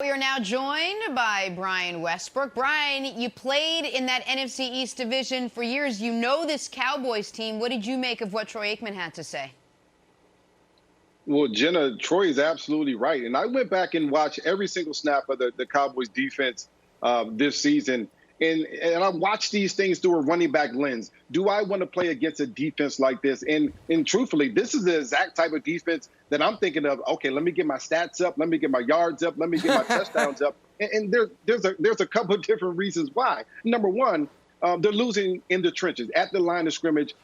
We are now joined by Brian Westbrook. Brian, you played in that NFC East division for years. You know this Cowboys team. What did you make of what Troy Aikman had to say? Well, Jenna, Troy is absolutely right. And I went back and watched every single snap of the Cowboys defense this season. And I watched these things through a running back lens. Do I want to play against a defense like this? And truthfully, this is the exact type of defense that I'm thinking of. Okay, let me get my stats up. Let me get my yards up. Let me get my touchdowns up. And there's a couple of different reasons why. Number one, they're losing in the trenches at the line of scrimmage.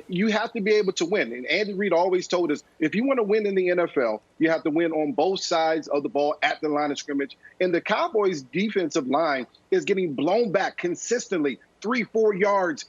You have to be able to win. And Andy Reid always told us, if you want to win in the NFL, you have to win on both sides of the ball at the line of scrimmage. And the Cowboys' defensive line is getting blown back consistently 3-4 yards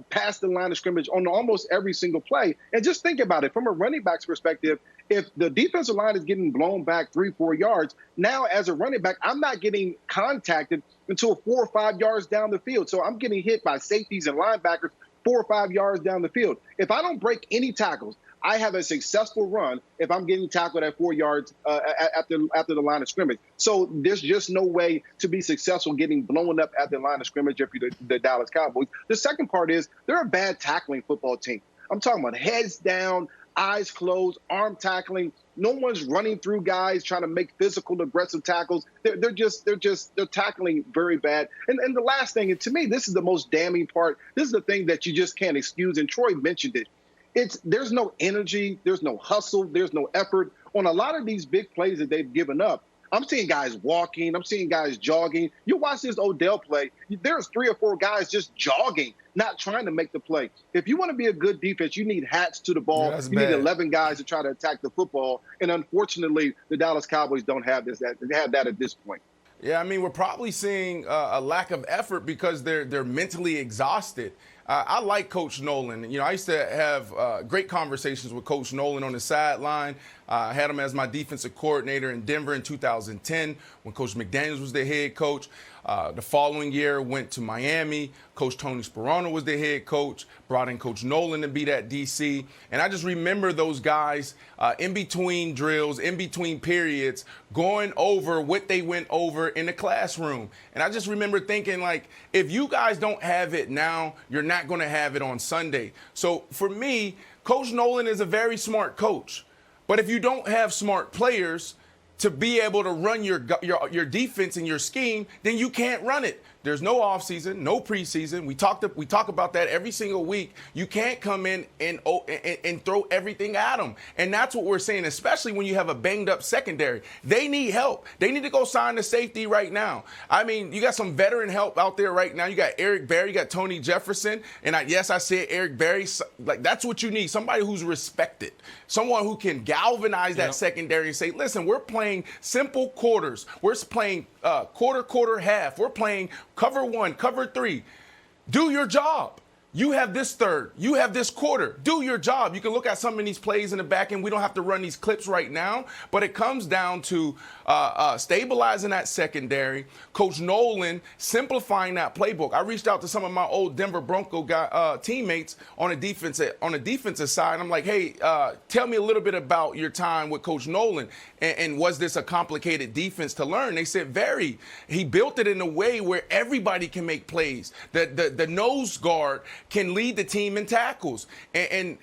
past the line of scrimmage on almost every single play. And just think about it from a running back's perspective. If the defensive line is getting blown back 3-4 yards, now as a running back, I'm not getting contacted until 4 or 5 yards down the field. So I'm getting hit by safeties and linebackers 4 or 5 yards down the field. If I don't break any tackles, I have a successful run if I'm getting tackled at 4 yards after the line of scrimmage. So there's just no way to be successful getting blown up at the line of scrimmage if you're the Dallas Cowboys. The second part is they're a bad tackling football team. I'm talking about heads down, eyes closed, arm tackling. No one's running through guys trying to make physical, aggressive tackles. They're tackling very bad. And the last thing, and to me, this is the most damning part. This is the thing that you just can't excuse. And Troy mentioned it. There's no energy, there's no hustle, there's no effort on a lot of these big plays that they've given up. I'm seeing guys walking. I'm seeing guys jogging. You watch this Odell play. There's 3 or 4 guys just jogging, not trying to make the play. If you want to be a good defense, you need hats to the ball. You need 11 guys to try to attack the football. And unfortunately, the Dallas Cowboys don't have this. They have that at this point. Yeah, I mean, we're probably seeing a lack of effort because they're mentally exhausted. I like Coach Nolan. You know, I used to have great conversations with Coach Nolan on the sideline. I had him as my defensive coordinator in Denver in 2010 when Coach McDaniels was the head coach. The following year, went to Miami. Coach Tony Sperano was the head coach, brought in Coach Nolan to be that DC. And I just remember those guys in between drills, in between periods, going over what they went over in the classroom. And I just remember thinking, like, if you guys don't have it now, you're not going to have it on Sunday. So for me, Coach Nolan is a very smart coach. But if you don't have smart players to be able to run your defense and your scheme, then you can't run it. There's no offseason, no preseason. We talk about that every single week. You can't come in and throw everything at them. And that's what we're saying, especially when you have a banged-up secondary. They need help. They need to go sign the safety right now. I mean, you got some veteran help out there right now. You got Eric Berry, you got Tony Jefferson. And I said Eric Berry. Like, that's what you need, somebody who's respected, someone who can galvanize that secondary and say, listen, we're playing simple quarters. We're playing quarter, half. We're playing cover 1, cover 3. Do your job. You have this third. You have this quarter. Do your job. You can look at some of these plays in the back end. We don't have to run these clips right now, but it comes down to stabilizing that secondary. Coach Nolan simplifying that playbook. I reached out to some of my old Denver Bronco teammates on a defensive side. I'm like, hey, tell me a little bit about your time with Coach Nolan, and was this a complicated defense to learn? They said very. He built it in a way where everybody can make plays. The nose guard can lead the team in tackles, and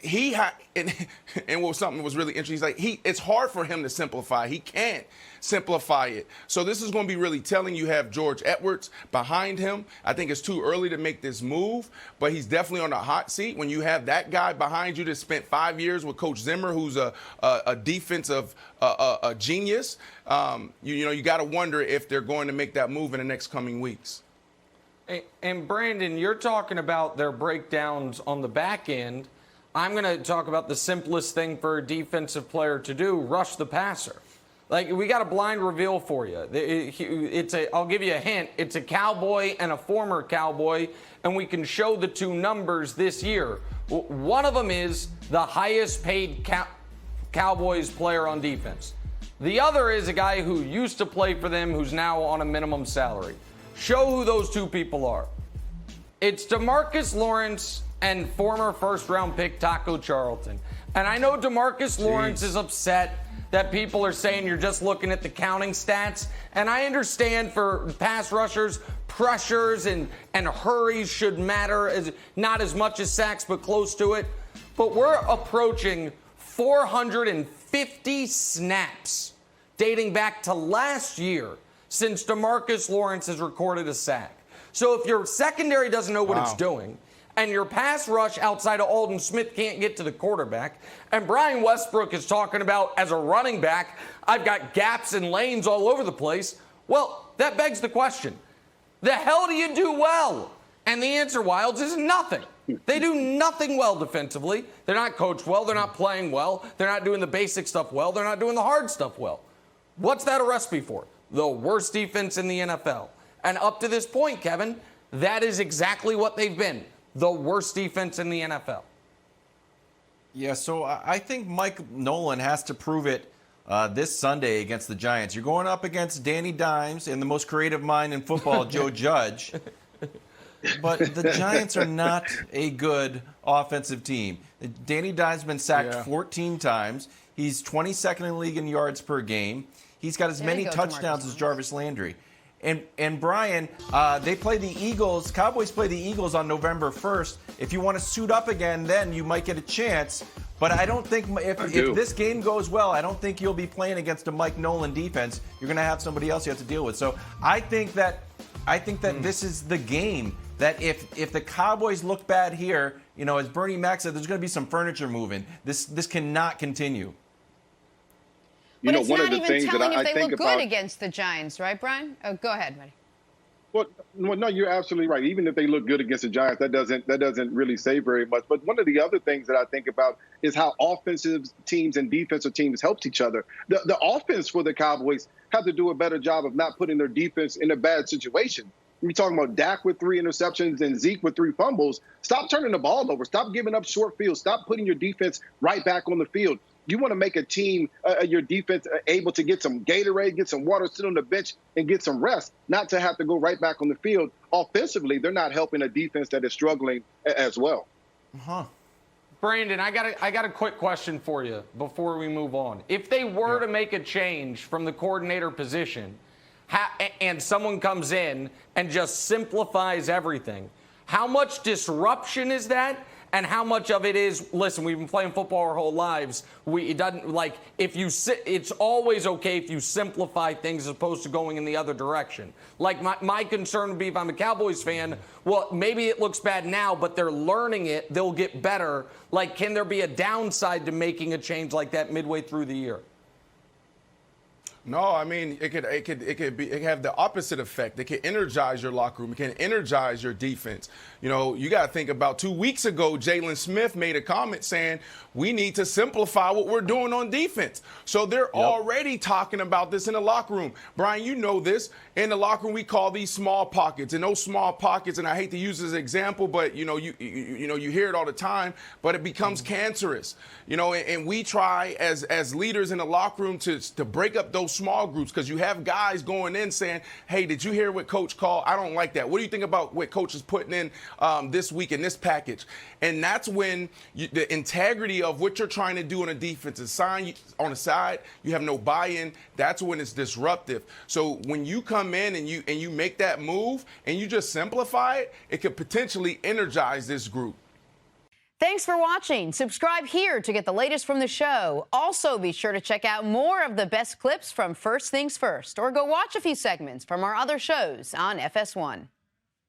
something was really interesting. He's like, it's hard for him to simplify. He can't simplify it. So this is going to be really telling. You have George Edwards behind him. I think it's too early to make this move, but he's definitely on the hot seat. When you have that guy behind you that spent 5 years with Coach Zimmer, who's a defensive genius, you got to wonder if they're going to make that move in the next coming weeks. And Brandon, you're talking about their breakdowns on the back end. I'm going to talk about the simplest thing for a defensive player to do: rush the passer. Like, we got a blind reveal for you. I'll give you a hint. It's a Cowboy and a former Cowboy, and we can show the two numbers this year. One of them is the highest paid Cowboys player on defense. The other is a guy who used to play for them who's now on a minimum salary. Show who those two people are. It's DeMarcus Lawrence and former first-round pick Taco Charlton. And I know DeMarcus Lawrence is upset that people are saying you're just looking at the counting stats. And I understand for pass rushers, pressures and hurries should matter, not as much as sacks, but close to it. But we're approaching 450 snaps dating back to last year since DeMarcus Lawrence has recorded a sack. So if your secondary doesn't know what it's doing, and your pass rush outside of Aldon Smith can't get to the quarterback, and Brian Westbrook is talking about, as a running back, I've got gaps and lanes all over the place, well, that begs the question, the hell do you do well? And the answer, Wilds, is nothing. They do nothing well defensively. They're not coached well. They're not playing well. They're not doing the basic stuff well. They're not doing the hard stuff well. What's that a recipe for? The worst defense in the NFL. And up to this point, Kevin, that is exactly what they've been. The worst defense in the NFL. Yeah, so I think Mike Nolan has to prove it this Sunday against the Giants. You're going up against Danny Dimes and the most creative mind in football, Joe Judge. But the Giants are not a good offensive team. Danny Dimes has been sacked 14 times. He's 22nd in the league in yards per game. He's got as many touchdowns as Jarvis Landry. And Brian, they play the Eagles. Cowboys play the Eagles on November 1st. If you want to suit up again, then you might get a chance. But I don't think if this game goes well, I don't think you'll be playing against a Mike Nolan defense. You're going to have somebody else you have to deal with. So I think that this is the game. That if the Cowboys look bad here, you know, as Bernie Mac said, there's going to be some furniture moving. This cannot continue. But it's not even telling if they look good against the Giants, right, Brian? Oh, go ahead, Matty. Well, no, you're absolutely right. Even if they look good against the Giants, that doesn't really say very much. But one of the other things that I think about is how offensive teams and defensive teams helps each other. The offense for the Cowboys have to do a better job of not putting their defense in a bad situation. We're talking about Dak with 3 interceptions and Zeke with 3 fumbles. Stop turning the ball over. Stop giving up short fields. Stop putting your defense right back on the field. You want to make a team, your defense, able to get some Gatorade, get some water, sit on the bench, and get some rest, not to have to go right back on the field. Offensively, they're not helping a defense that is struggling as well. Brandon, I got a quick question for you before we move on. If they were to make a change from the coordinator position, and someone comes in and just simplifies everything, how much disruption is that? And how much of it is, listen, we've been playing football our whole lives. It's always okay if you simplify things as opposed to going in the other direction. Like my concern would be if I'm a Cowboys fan, well, maybe it looks bad now, but they're learning it. They'll get better. Like, can there be a downside to making a change like that midway through the year? No, I mean it could have the opposite effect. It can energize your locker room. It can energize your defense. You know, you got to think about 2 weeks ago, Jalen Smith made a comment saying we need to simplify what we're doing on defense. So they're already talking about this in the locker room. Brian, you know this. In the locker room, we call these small pockets, and those small pockets, and I hate to use this example, but you hear it all the time, but it becomes cancerous. You know, and we try as leaders in the locker room to break up those small groups, because you have guys going in saying, hey, did you hear what Coach called? I don't like that. What do you think about what Coach is putting in this week in this package? And that's when the integrity of what you're trying to do on a defensive side, on the side, you have no buy-in. That's when it's disruptive. So when you come in and you make that move and you just simplify it, it could potentially energize this group. Thanks for watching. Subscribe here to get the latest from the show. Also, be sure to check out more of the best clips from First Things First, or go watch a few segments from our other shows on FS1.